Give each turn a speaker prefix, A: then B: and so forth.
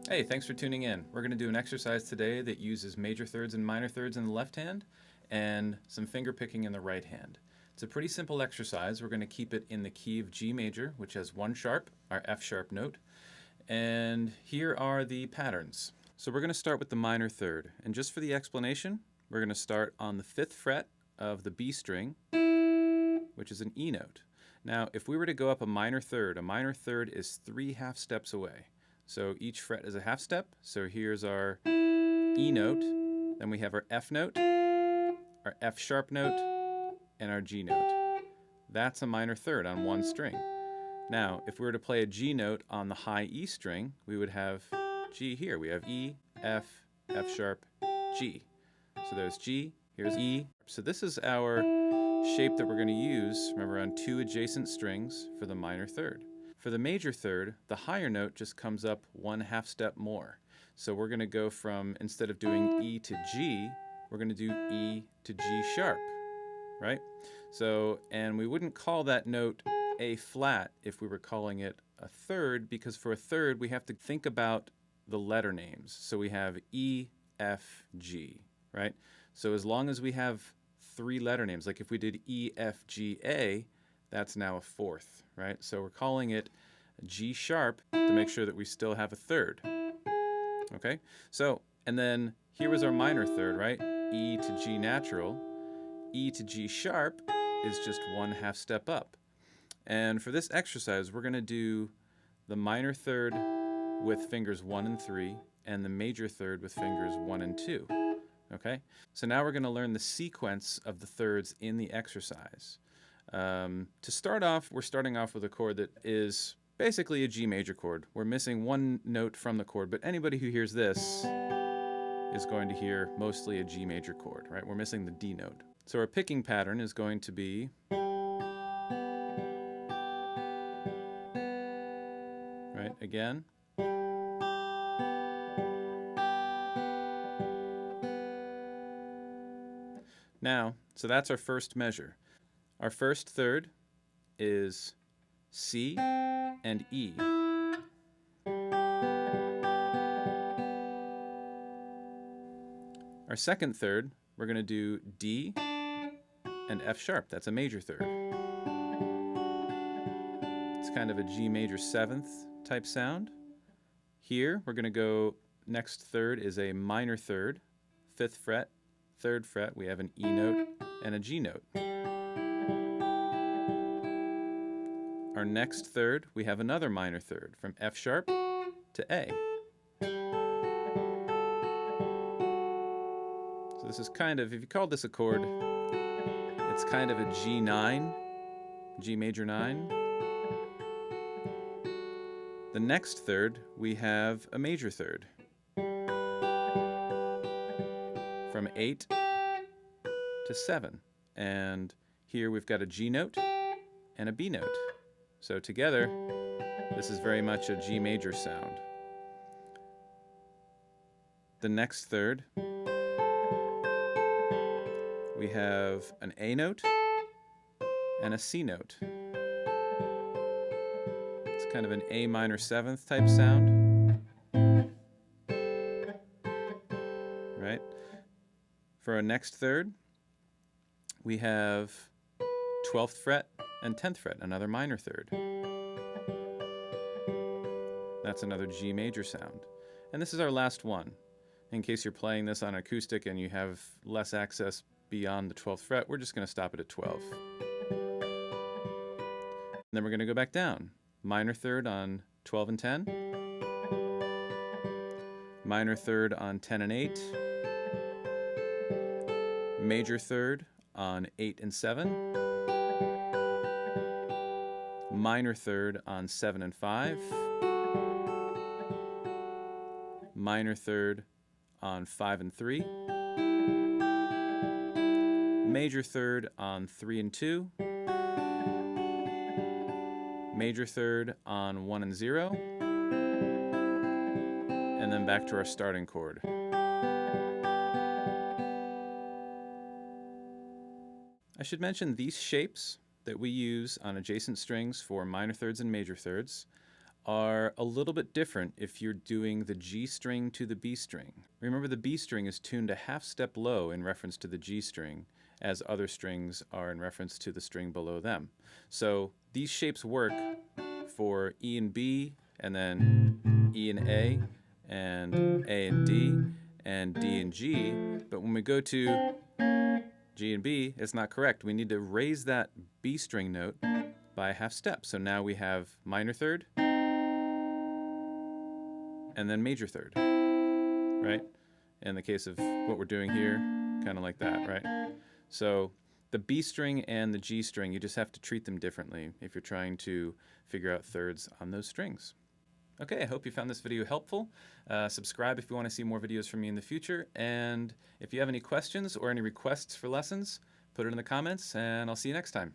A: Hey, thanks for tuning in. We're going to do an exercise today that uses major thirds and minor thirds in the left hand and some finger picking in the right hand. It's a pretty simple exercise. We're going to keep it in the key of G major, which has 1 sharp, our F sharp note. And here are the patterns. So we're going to start with the minor third. And just for the explanation, we're going to start on the 5th fret of the B string, which is an E note. Now, if we were to go up a minor third is 3 half steps away. So each fret is a half step. So here's our E note, then we have our F note, our F sharp note, and our G note. That's a minor third on one string. Now, if we were to play a G note on the high E string, we would have G here. We have E, F, F sharp, G. So there's G, here's E. So this is our shape that we're going to use, remember, on 2 adjacent strings for the minor third. For the major third, the higher note just comes up 1 half step more. So we're going to go from, instead of doing E to G, we're going to do E to G sharp, right? So, and we wouldn't call that note A flat if we were calling it a third, because for a third we have to think about the letter names. So we have E, F, G, right? So as long as we have 3 letter names, like if we did E, F, G, A, that's now a 4th, right? So we're calling it G sharp to make sure that we still have a third. Okay? So, and then here was our minor third, right? E to G natural. E to G sharp is just 1 half step up. And for this exercise, we're going to do the minor third with fingers 1 and 3, and the major third with fingers 1 and 2. Okay? So now we're going to learn the sequence of the thirds in the exercise. To start off, we're starting off with a chord that is basically a G major chord. We're missing 1 note from the chord, but anybody who hears this is going to hear mostly a G major chord, right? We're missing the D note. So our picking pattern is going to be right again. Now, so that's our first measure. Our first third is C and E. Our second third, we're going to do D and F sharp. That's a major third. It's kind of a G major 7th type sound. Here, we're going to go, next third is a minor third, 5th fret, 3rd fret. We have an E note and a G note. Our next third, we have another minor third, from F sharp to A. So this is kind of, if you called this a chord, it's kind of a G9, G major 9. The next third, we have a major third, from 8 to 7. And here we've got a G note and a B note. So together, this is very much a G major sound. The next third, we have an A note and a C note. It's kind of an A minor 7th type sound. Right? For our next third, we have 12th fret and 10th fret, another minor third. That's another G major sound. And this is our last one. In case you're playing this on acoustic and you have less access beyond the 12th fret, we're just going to stop it at 12. And then we're going to go back down. Minor third on 12 and 10. Minor third on 10 and 8. Major third on 8 and 7, minor third on 7 and 5, minor third on 5 and 3, major third on 3 and 2, major third on 1 and 0, and then back to our starting chord. I should mention these shapes that we use on adjacent strings for minor thirds and major thirds are a little bit different if you're doing the G string to the B string. Remember, the B string is tuned a half step low in reference to the G string, as other strings are in reference to the string below them. So these shapes work for E and B, and then E and A and D, and D and G, but when we go to G and B, it's not correct. We need to raise that B string note by a half step. So now we have minor third, and then major third, right? In the case of what we're doing here, kind of like that, right? So the B string and the G string, you just have to treat them differently if you're trying to figure out thirds on those strings. Okay, I hope you found this video helpful. Subscribe if you want to see more videos from me in the future. And if you have any questions or any requests for lessons, put it in the comments, and I'll see you next time.